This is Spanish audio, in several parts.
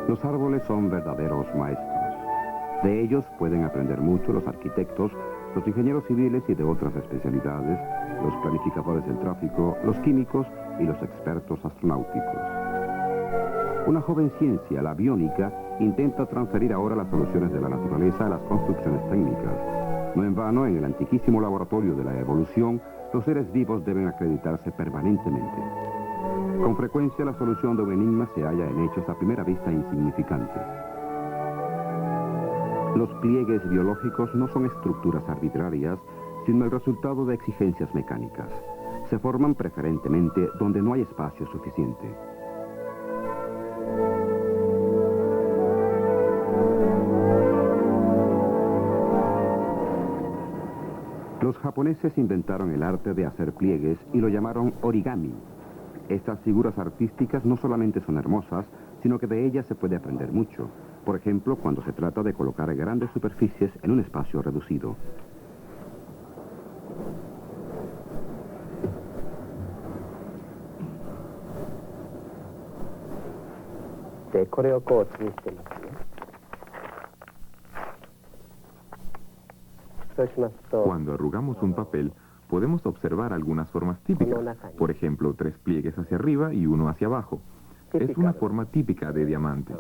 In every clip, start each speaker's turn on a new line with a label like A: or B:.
A: Los árboles son verdaderos maestros. De ellos pueden aprender mucho los arquitectos, los ingenieros civiles y de otras especialidades, los planificadores del tráfico, los químicos y los expertos astronáuticos. Una joven ciencia, la biónica, intenta transferir ahora las soluciones de la naturaleza a las construcciones técnicas. No en vano, en el antiquísimo laboratorio de la evolución, los seres vivos deben acreditarse permanentemente. Con frecuencia la solución de un enigma se halla en hechos a primera vista insignificantes. Los pliegues biológicos no son estructuras arbitrarias, sino el resultado de exigencias mecánicas. Se forman preferentemente donde no hay espacio suficiente. Los japoneses inventaron el arte de hacer pliegues y lo llamaron origami. Estas figuras artísticas no solamente son hermosas, sino que de ellas se puede aprender mucho. Por ejemplo, cuando se trata de colocar grandes superficies en un espacio reducido.
B: Cuando arrugamos un papel, podemos observar algunas formas típicas. Por ejemplo, 3 pliegues hacia arriba y 1 hacia abajo. Es una forma típica de diamante.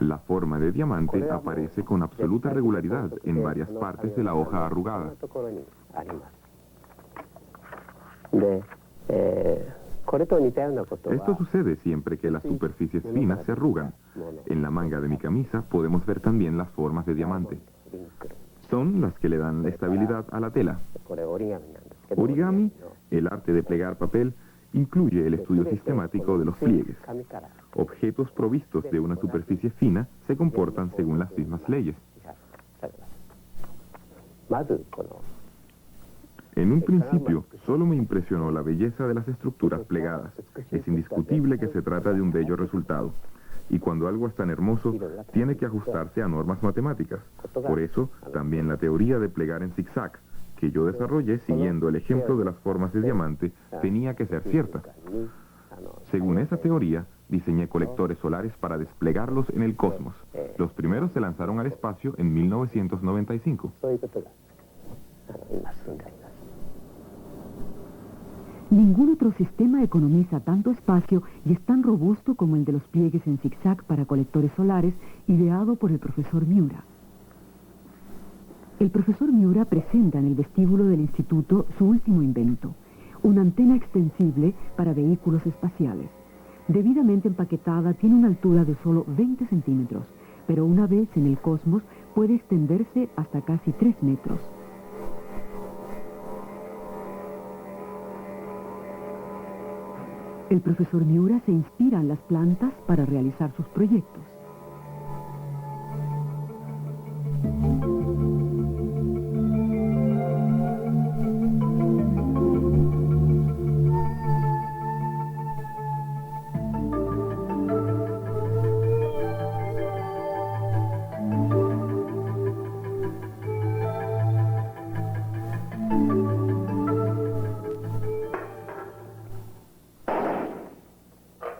B: La forma de diamante aparece con absoluta regularidad en varias partes de la hoja arrugada. Esto sucede siempre que las superficies finas se arrugan. En la manga de mi camisa podemos ver también las formas de diamante. Son las que le dan estabilidad a la tela. Origami, el arte de plegar papel, incluye el estudio sistemático de los pliegues. Objetos provistos de una superficie fina se comportan según las mismas leyes. En un principio, solo me impresionó la belleza de las estructuras plegadas. Es indiscutible que se trata de un bello resultado. Y cuando algo es tan hermoso, tiene que ajustarse a normas matemáticas. Por eso, también la teoría de plegar en zigzag, que yo desarrollé siguiendo el ejemplo de las formas de diamante, tenía que ser cierta. Según esa teoría, diseñé colectores solares para desplegarlos en el cosmos. Los primeros se lanzaron al espacio en 1995.
C: Ningún otro sistema economiza tanto espacio y es tan robusto como el de los pliegues en zigzag para colectores solares, ideado por el profesor Miura. El profesor Miura presenta en el vestíbulo del instituto su último invento, una antena extensible para vehículos espaciales. Debidamente empaquetada, tiene una altura de solo 20 centímetros, pero una vez en el cosmos puede extenderse hasta casi 3 metros. El profesor Miura se inspira en las plantas para realizar sus proyectos.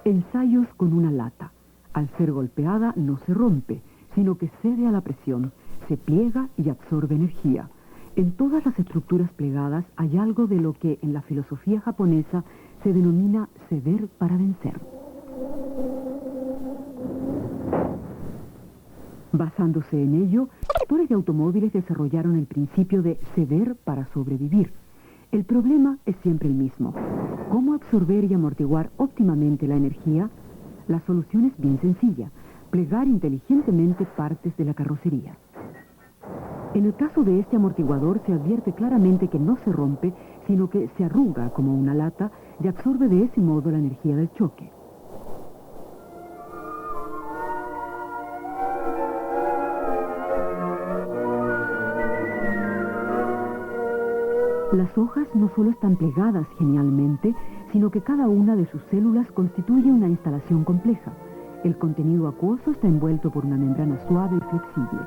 C: Ensayos con una lata. Al ser golpeada no se rompe, sino que cede a la presión, se pliega y absorbe energía. En todas las estructuras plegadas hay algo de lo que en la filosofía japonesa se denomina ceder para vencer. Basándose en ello, productores de automóviles desarrollaron el principio de ceder para sobrevivir. El problema es siempre el mismo. ¿Cómo absorber y amortiguar óptimamente la energía? La solución es bien sencilla: plegar inteligentemente partes de la carrocería. En el caso de este amortiguador se advierte claramente que no se rompe, sino que se arruga como una lata y absorbe de ese modo la energía del choque. Las hojas no solo están plegadas genialmente, sino que cada una de sus células constituye una instalación compleja. El contenido acuoso está envuelto por una membrana suave y flexible.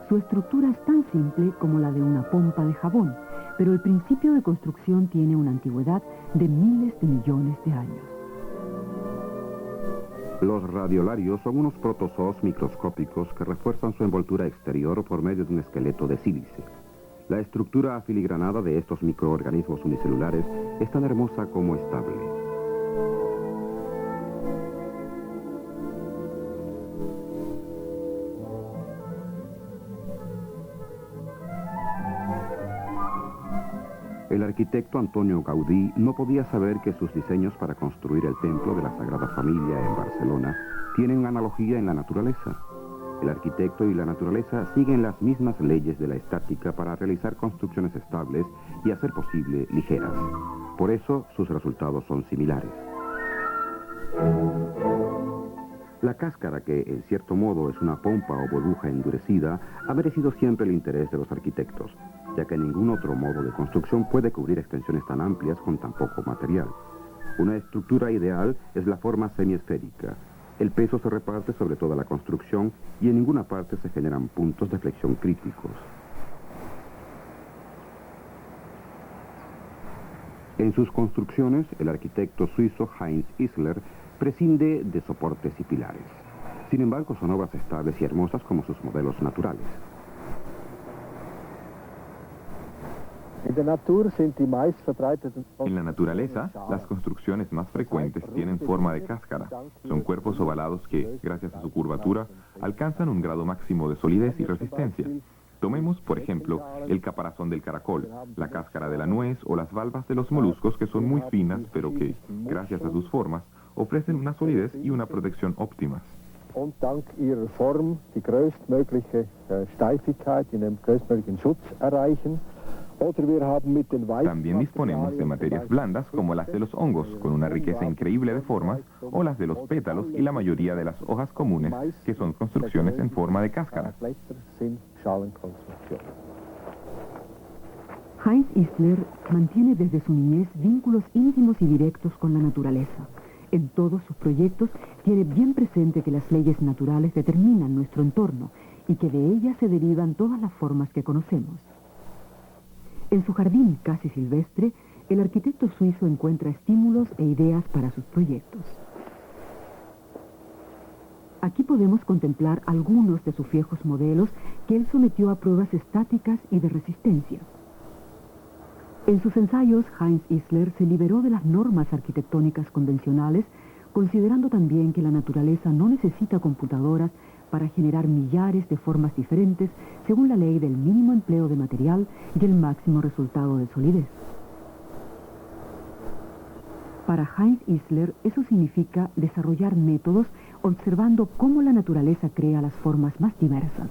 C: Su estructura es tan simple como la de una pompa de jabón, pero el principio de construcción tiene una antigüedad de miles de millones de años.
A: Los radiolarios son unos protozoos microscópicos que refuerzan su envoltura exterior por medio de un esqueleto de sílice. La estructura afiligranada de estos microorganismos unicelulares es tan hermosa como estable. El arquitecto Antonio Gaudí no podía saber que sus diseños para construir el templo de la Sagrada Familia en Barcelona tienen analogía en la naturaleza. El arquitecto y la naturaleza siguen las mismas leyes de la estática para realizar construcciones estables y, a ser posible, ligeras. Por eso, sus resultados son similares. La cáscara, que en cierto modo es una pompa o burbuja endurecida, ha merecido siempre el interés de los arquitectos, ya que ningún otro modo de construcción puede cubrir extensiones tan amplias con tan poco material. Una estructura ideal es la forma semiesférica. El peso se reparte sobre toda la construcción y en ninguna parte se generan puntos de flexión críticos. En sus construcciones, el arquitecto suizo Heinz Isler prescinde de soportes y pilares. Sin embargo, son obras estables y hermosas como sus modelos naturales.
B: En la naturaleza, las construcciones más frecuentes tienen forma de cáscara. Son cuerpos ovalados que, gracias a su curvatura, alcanzan un grado máximo de solidez y resistencia. Tomemos, por ejemplo, el caparazón del caracol, la cáscara de la nuez o las valvas de los moluscos, que son muy finas, pero que, gracias a sus formas, ofrecen una solidez y una protección óptimas.
D: Und dank ihrer Form die größtmögliche Steifigkeit in dem größtmöglichen Schutz erreichen.
B: También disponemos de materias blandas como las de los hongos, con una riqueza increíble de formas, o las de los pétalos y la mayoría de las hojas comunes, que son construcciones en forma de cáscara.
C: Heinz Isler mantiene desde su niñez vínculos íntimos y directos con la naturaleza. En todos sus proyectos tiene bien presente que las leyes naturales determinan nuestro entorno y que de ellas se derivan todas las formas que conocemos. En su jardín casi silvestre, el arquitecto suizo encuentra estímulos e ideas para sus proyectos. Aquí podemos contemplar algunos de sus viejos modelos que él sometió a pruebas estáticas y de resistencia. En sus ensayos, Heinz Isler se liberó de las normas arquitectónicas convencionales, considerando también que la naturaleza no necesita computadoras para generar millares de formas diferentes según la ley del mínimo empleo de material y el máximo resultado de solidez. Para Heinz Isler, eso significa desarrollar métodos observando cómo la naturaleza crea las formas más diversas.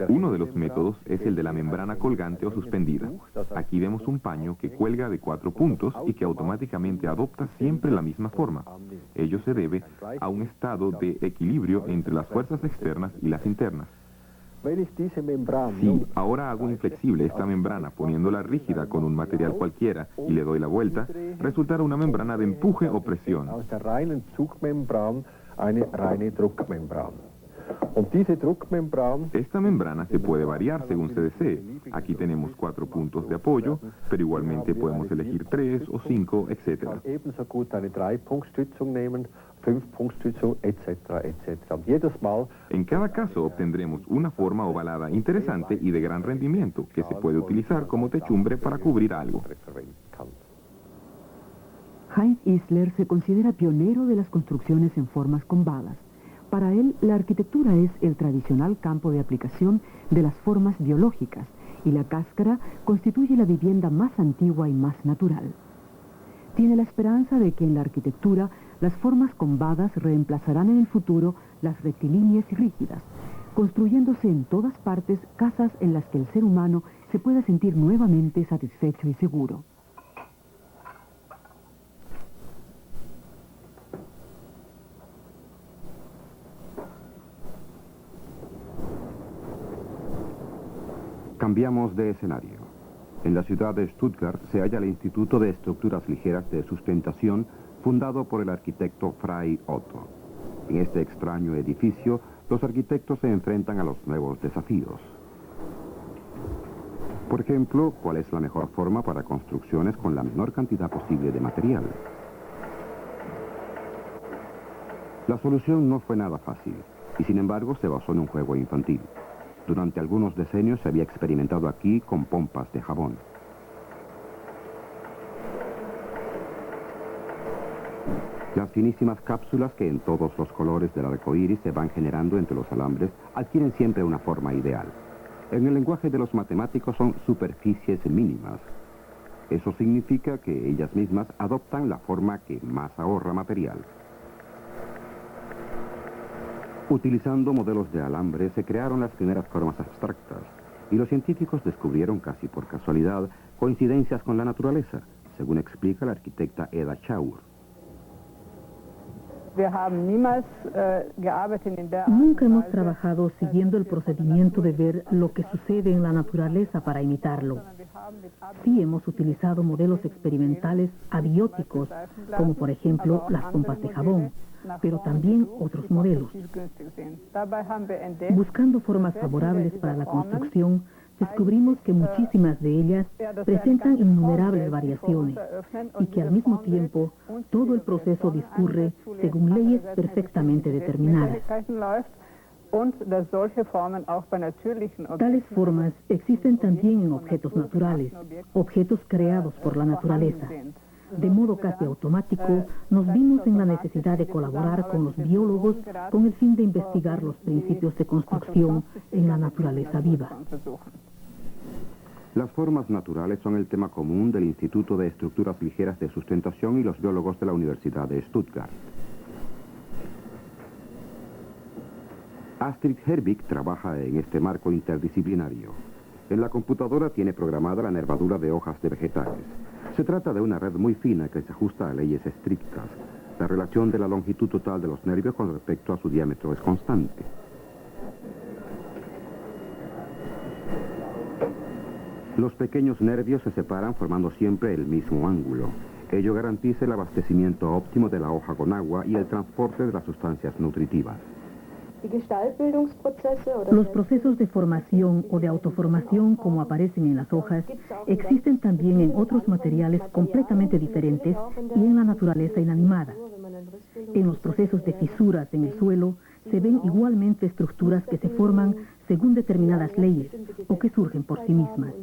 B: Uno de los métodos es el de la membrana colgante o suspendida. Aquí vemos un paño que cuelga de 4 puntos y que automáticamente adopta siempre la misma forma. Ello se debe a un estado de equilibrio entre las fuerzas externas y las internas. Si ahora hago inflexible esta membrana poniéndola rígida con un material cualquiera y le doy la vuelta, resultará una membrana de empuje o presión. Esta membrana se puede variar según se desee. Aquí tenemos 4 puntos de apoyo, pero igualmente podemos elegir 3 o 5, etc. En cada caso obtendremos una forma ovalada interesante y de gran rendimiento que se puede utilizar como techumbre para cubrir algo.
C: Heinz Isler se considera pionero de las construcciones en formas combadas. Para él, la arquitectura es el tradicional campo de aplicación de las formas biológicas y la cáscara constituye la vivienda más antigua y más natural. Tiene la esperanza de que en la arquitectura las formas combadas reemplazarán en el futuro las rectilíneas y rígidas, construyéndose en todas partes casas en las que el ser humano se pueda sentir nuevamente satisfecho y seguro.
A: Cambiamos de escenario. En la ciudad de Stuttgart se halla el Instituto de Estructuras Ligeras de Sustentación, fundado por el arquitecto Fray Otto. En este extraño edificio, los arquitectos se enfrentan a los nuevos desafíos. Por ejemplo, ¿cuál es la mejor forma para construcciones con la menor cantidad posible de material? La solución no fue nada fácil, y sin embargo se basó en un juego infantil. Durante algunos decenios se había experimentado aquí con pompas de jabón. Las finísimas cápsulas que en todos los colores del arco iris se van generando entre los alambres adquieren siempre una forma ideal. En el lenguaje de los matemáticos son superficies mínimas. Eso significa que ellas mismas adoptan la forma que más ahorra material. Utilizando modelos de alambre se crearon las primeras formas abstractas y los científicos descubrieron casi por casualidad coincidencias con la naturaleza, según explica la arquitecta Eda Schaur.
E: Nunca hemos trabajado siguiendo el procedimiento de ver lo que sucede en la naturaleza para imitarlo. Sí hemos utilizado modelos experimentales abióticos, como por ejemplo las pompas de jabón, pero también otros modelos. Buscando formas favorables para la construcción, descubrimos que muchísimas de ellas presentan innumerables variaciones y que al mismo tiempo todo el proceso discurre según leyes perfectamente determinadas. Tales formas existen también en objetos naturales, objetos creados por la naturaleza. De modo casi automático, nos vimos en la necesidad de colaborar con los biólogos con el fin de investigar los principios de construcción en la naturaleza viva.
A: Las formas naturales son el tema común del Instituto de Estructuras Ligeras de Sustentación y los biólogos de la Universidad de Stuttgart. Astrid Herbig trabaja en este marco interdisciplinario. En la computadora tiene programada la nervadura de hojas de vegetales. Se trata de una red muy fina que se ajusta a leyes estrictas. La relación de la longitud total de los nervios con respecto a su diámetro es constante. Los pequeños nervios se separan formando siempre el mismo ángulo. Ello garantiza el abastecimiento óptimo de la hoja con agua y el transporte de las sustancias nutritivas.
E: Los procesos de formación o de autoformación, como aparecen en las hojas, existen también en otros materiales completamente diferentes y en la naturaleza inanimada. En los procesos de fisuras en el suelo se ven igualmente estructuras que se forman según determinadas leyes o que surgen por sí mismas.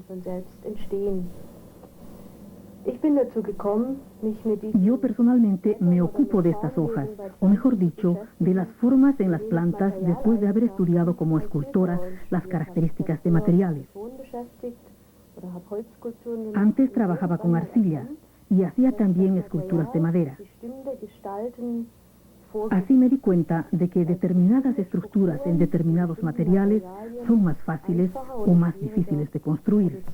E: Yo personalmente me ocupo de estas hojas, o mejor dicho, de las formas en las plantas después de haber estudiado como escultora las características de materiales. Antes trabajaba con arcilla y hacía también esculturas de madera. Así me di cuenta de que determinadas estructuras en determinados materiales son más fáciles o más difíciles de construir.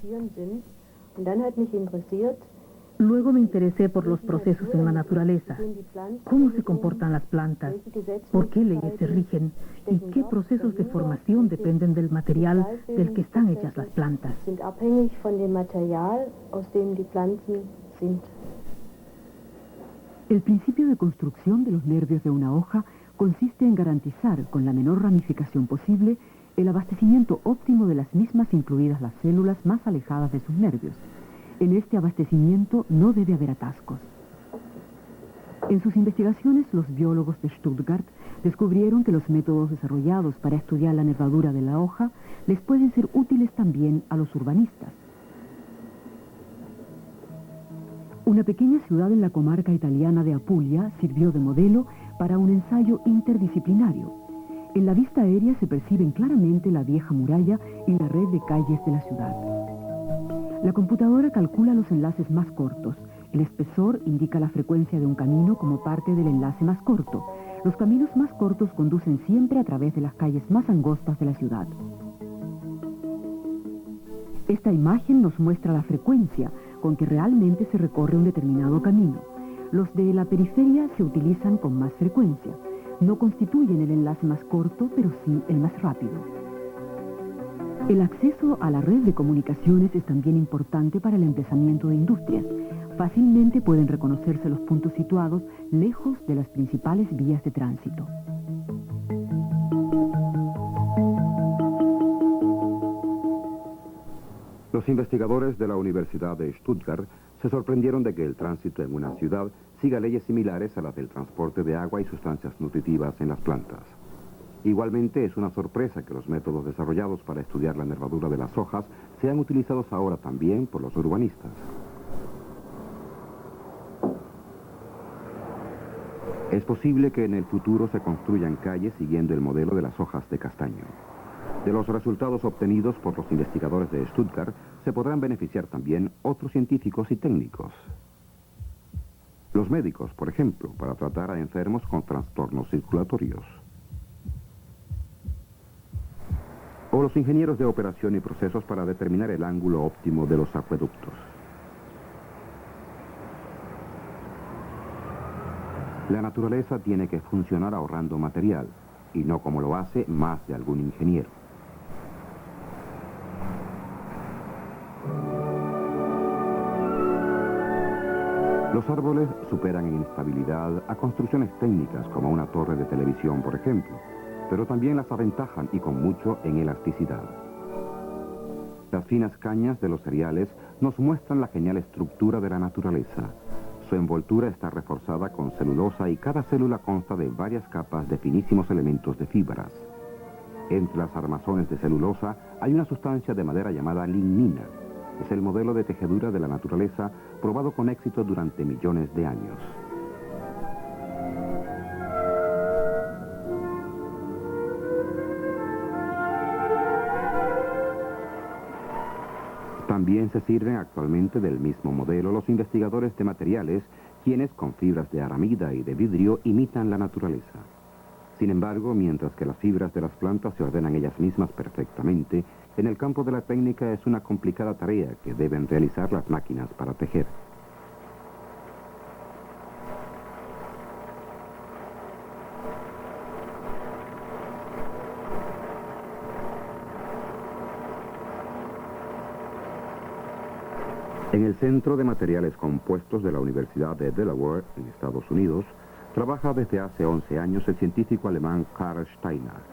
E: Luego me interesé por los procesos en la naturaleza, cómo se comportan las plantas, por qué leyes se rigen y qué procesos de formación dependen del material del que están hechas las plantas.
C: El principio de construcción de los nervios de una hoja consiste en garantizar, con la menor ramificación posible, el abastecimiento óptimo de las mismas, incluidas las células más alejadas de sus nervios. En este abastecimiento no debe haber atascos. En sus investigaciones, los biólogos de Stuttgart descubrieron que los métodos desarrollados para estudiar la nervadura de la hoja les pueden ser útiles también a los urbanistas. Una pequeña ciudad en la comarca italiana de Apulia sirvió de modelo para un ensayo interdisciplinario. En la vista aérea se perciben claramente la vieja muralla y la red de calles de la ciudad. La computadora calcula los enlaces más cortos. El espesor indica la frecuencia de un camino como parte del enlace más corto. Los caminos más cortos conducen siempre a través de las calles más angostas de la ciudad. Esta imagen nos muestra la frecuencia con que realmente se recorre un determinado camino. Los de la periferia se utilizan con más frecuencia. No constituyen el enlace más corto, pero sí el más rápido. El acceso a la red de comunicaciones es también importante para el emplazamiento de industrias. Fácilmente pueden reconocerse los puntos situados lejos de las principales vías de tránsito.
A: Los investigadores de la Universidad de Stuttgart se sorprendieron de que el tránsito en una ciudad siga leyes similares a las del transporte de agua y sustancias nutritivas en las plantas. Igualmente, es una sorpresa que los métodos desarrollados para estudiar la nervadura de las hojas sean utilizados ahora también por los urbanistas. Es posible que en el futuro se construyan calles siguiendo el modelo de las hojas de castaño. De los resultados obtenidos por los investigadores de Stuttgart se podrán beneficiar también otros científicos y técnicos. Los médicos, por ejemplo, para tratar a enfermos con trastornos circulatorios. O los ingenieros de operación y procesos para determinar el ángulo óptimo de los acueductos. La naturaleza tiene que funcionar ahorrando material, y no como lo hace más de algún ingeniero. Los árboles superan en estabilidad a construcciones técnicas como una torre de televisión, por ejemplo, pero también las aventajan y con mucho en elasticidad. Las finas cañas de los cereales nos muestran la genial estructura de la naturaleza. Su envoltura está reforzada con celulosa y cada célula consta de varias capas de finísimos elementos de fibras. Entre las armazones de celulosa hay una sustancia de madera llamada lignina. Es el modelo de tejedura de la naturaleza probado con éxito durante millones de años. También se sirven actualmente del mismo modelo los investigadores de materiales, quienes con fibras de aramida y de vidrio imitan la naturaleza. Sin embargo, mientras que las fibras de las plantas se ordenan ellas mismas perfectamente, en el campo de la técnica es una complicada tarea que deben realizar las máquinas para tejer. En el Centro de Materiales Compuestos de la Universidad de Delaware, en Estados Unidos, trabaja desde hace 11 años el científico alemán Karl Steiner.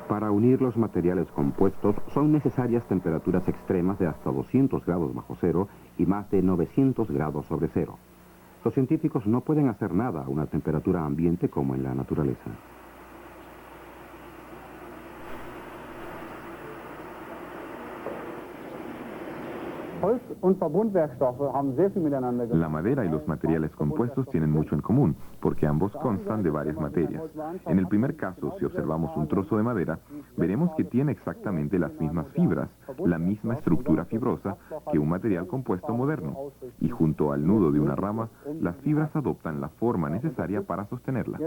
A: Para unir los materiales compuestos son necesarias temperaturas extremas de hasta 200 grados bajo cero y más de 900 grados sobre cero. Los científicos no pueden hacer nada a una temperatura ambiente como en la naturaleza.
B: La madera y los materiales compuestos tienen mucho en común, porque ambos constan de varias materias. En el primer caso, si observamos un trozo de madera, veremos que tiene exactamente las mismas fibras, la misma estructura fibrosa que un material compuesto moderno. Y junto al nudo de una rama, las fibras adoptan la forma necesaria para sostenerla.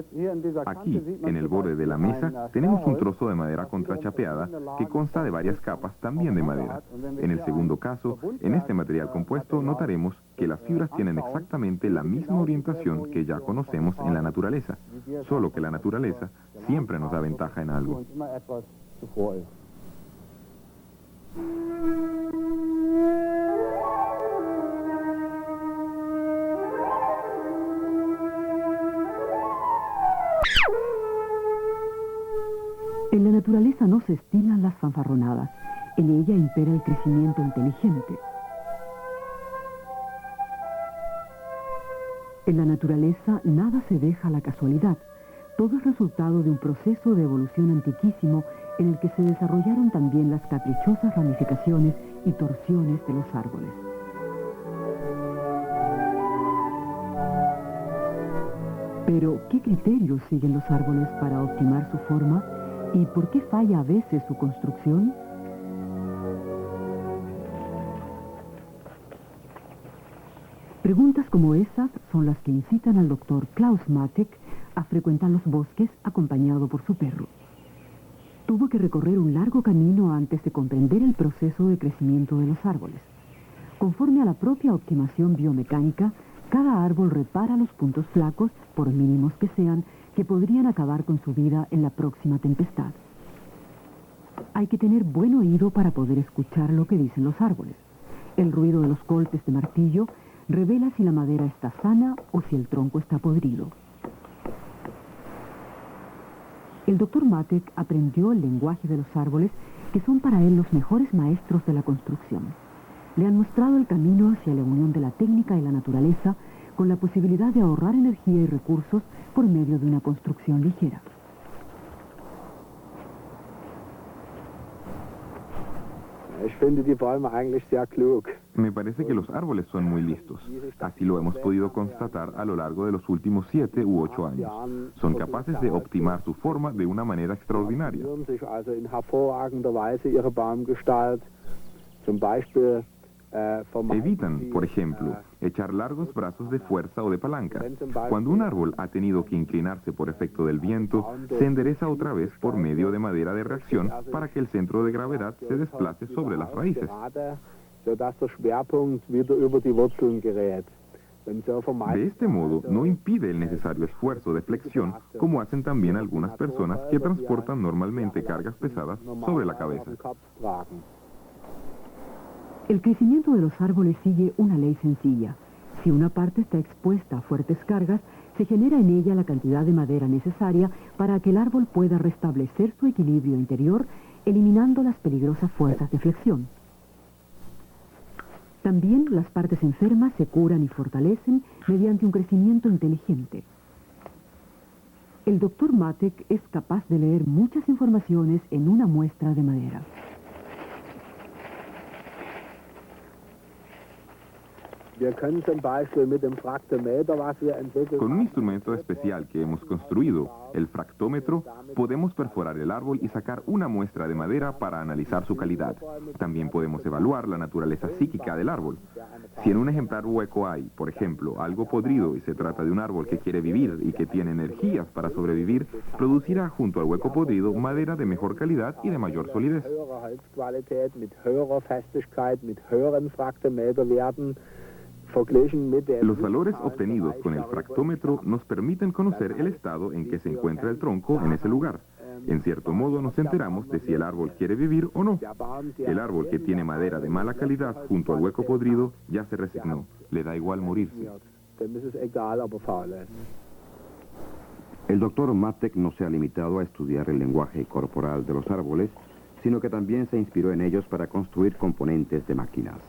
B: Aquí, en el borde de la mesa, tenemos un trozo de madera contrachapeada que consta de varias capas también de madera. En el segundo caso, en este material compuesto notaremos que las fibras tienen exactamente la misma orientación que ya conocemos en la naturaleza, solo que la naturaleza siempre nos da ventaja en algo.
C: En la naturaleza no se estilan las fanfarronadas, en ella impera el crecimiento inteligente. En la naturaleza nada se deja a la casualidad, todo es resultado de un proceso de evolución antiquísimo en el que se desarrollaron también las caprichosas ramificaciones y torsiones de los árboles. Pero, ¿qué criterios siguen los árboles para optimar su forma y por qué falla a veces su construcción? Preguntas como esas son las que incitan al doctor Klaus Matek a frecuentar los bosques acompañado por su perro. Tuvo que recorrer un largo camino antes de comprender el proceso de crecimiento de los árboles. Conforme a la propia optimación biomecánica, cada árbol repara los puntos flacos, por mínimos que sean, que podrían acabar con su vida en la próxima tempestad. Hay que tener buen oído para poder escuchar lo que dicen los árboles. El ruido de los golpes de martillo revela si la madera está sana o si el tronco está podrido. El doctor Matek aprendió el lenguaje de los árboles, que son para él los mejores maestros de la construcción. Le han mostrado el camino hacia la unión de la técnica y la naturaleza, con la posibilidad de ahorrar energía y recursos por medio de una construcción ligera.
B: Me parece que los árboles son muy listos. Así lo hemos podido constatar a lo largo de los últimos 7 u 8 años. Son capaces de optimar su forma de una manera extraordinaria. Evitan, por ejemplo, echar largos brazos de fuerza o de palanca. Cuando un árbol ha tenido que inclinarse por efecto del viento, se endereza otra vez por medio de madera de reacción para que el centro de gravedad se desplace sobre las raíces. De este modo, no impide el necesario esfuerzo de flexión, como hacen también algunas personas que transportan normalmente cargas pesadas sobre la cabeza.
C: El crecimiento de los árboles sigue una ley sencilla. Si una parte está expuesta a fuertes cargas, se genera en ella la cantidad de madera necesaria para que el árbol pueda restablecer su equilibrio interior, eliminando las peligrosas fuerzas de flexión. También las partes enfermas se curan y fortalecen mediante un crecimiento inteligente. El doctor Matek es capaz de leer muchas informaciones en una muestra de madera.
B: Con un instrumento especial que hemos construido, el fractómetro, podemos perforar el árbol y sacar una muestra de madera para analizar su calidad. También podemos evaluar la naturaleza psíquica del árbol. Si en un ejemplar hueco hay, por ejemplo, algo podrido y se trata de un árbol que quiere vivir y que tiene energías para sobrevivir, producirá junto al hueco podrido madera de mejor calidad y de mayor solidez. Los valores obtenidos con el fractómetro nos permiten conocer el estado en que se encuentra el tronco en ese lugar. En cierto modo nos enteramos de si el árbol quiere vivir o no. El árbol que tiene madera de mala calidad junto al hueco podrido ya se resignó. Le da igual morirse.
A: El doctor Matek no se ha limitado a estudiar el lenguaje corporal de los árboles, sino que también se inspiró en ellos para construir componentes de máquinas.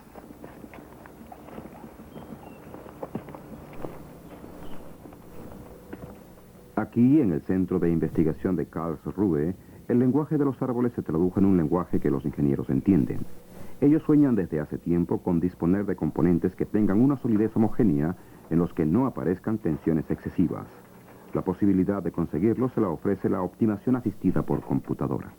A: Aquí, en el Centro de Investigación de Karlsruhe, el lenguaje de los árboles se tradujo en un lenguaje que los ingenieros entienden. Ellos sueñan desde hace tiempo con disponer de componentes que tengan una solidez homogénea en los que no aparezcan tensiones excesivas. La posibilidad de conseguirlo se la ofrece la optimación asistida por computadora.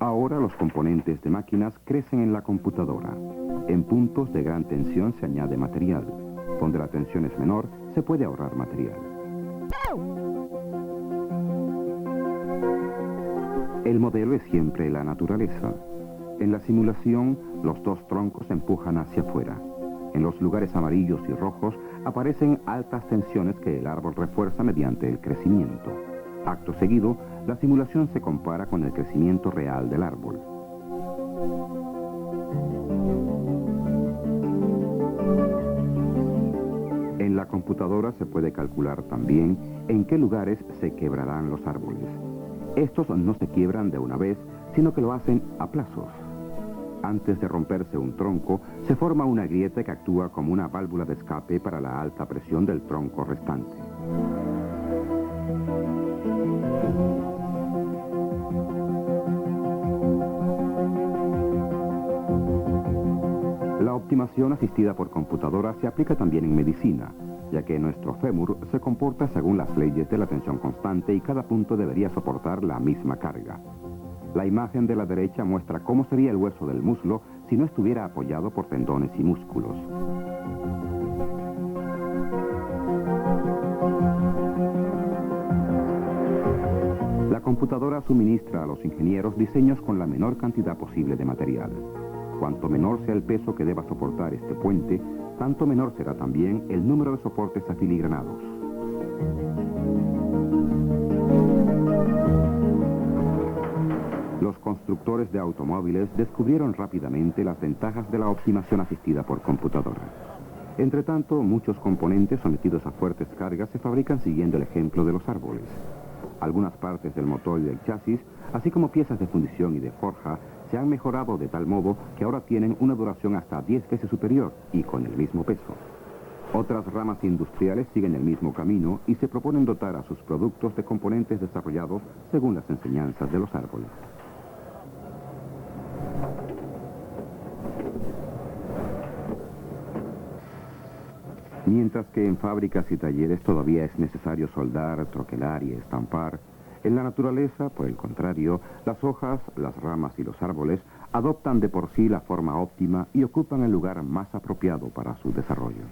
A: Ahora los componentes de máquinas crecen en la computadora. En puntos de gran tensión se añade material. Donde la tensión es menor, se puede ahorrar material. El modelo es siempre la naturaleza. En la simulación, los dos troncos se empujan hacia afuera. En los lugares amarillos y rojos aparecen altas tensiones que el árbol refuerza mediante el crecimiento. Acto seguido, la simulación se compara con el crecimiento real del árbol. En la computadora se puede calcular también en qué lugares se quebrarán los árboles. Estos no se quiebran de una vez, sino que lo hacen a plazos. Antes de romperse un tronco, se forma una grieta que actúa como una válvula de escape para la alta presión del tronco restante. información asistida por computadora se aplica también en medicina, ya que nuestro fémur se comporta según las leyes de la tensión constante y cada punto debería soportar la misma carga. La imagen de la derecha muestra cómo sería el hueso del muslo si no estuviera apoyado por tendones y músculos. La computadora suministra a los ingenieros diseños con la menor cantidad posible de material. Cuanto menor sea el peso que deba soportar este puente, tanto menor será también el número de soportes afiligranados. Los constructores de automóviles descubrieron rápidamente las ventajas de la optimización asistida por computadora. Entre tanto, muchos componentes sometidos a fuertes cargas se fabrican siguiendo el ejemplo de los árboles. Algunas partes del motor y del chasis, así como piezas de fundición y de forja, se han mejorado de tal modo que ahora tienen una duración hasta 10 veces superior y con el mismo peso. Otras ramas industriales siguen el mismo camino y se proponen dotar a sus productos de componentes desarrollados según las enseñanzas de los árboles. Mientras que en fábricas y talleres todavía es necesario soldar, troquelar y estampar, en la naturaleza, por el contrario, las hojas, las ramas y los árboles adoptan de por sí la forma óptima y ocupan el lugar más apropiado para su desarrollo.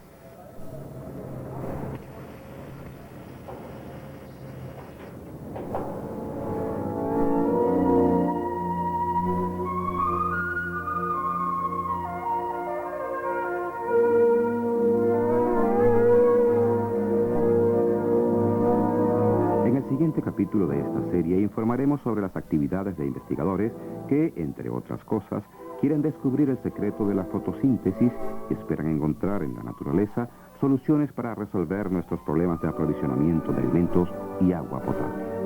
A: En el siguiente capítulo de esta serie informaremos sobre las actividades de investigadores que, entre otras cosas, quieren descubrir el secreto de la fotosíntesis y esperan encontrar en la naturaleza soluciones para resolver nuestros problemas de aprovisionamiento de alimentos y agua potable.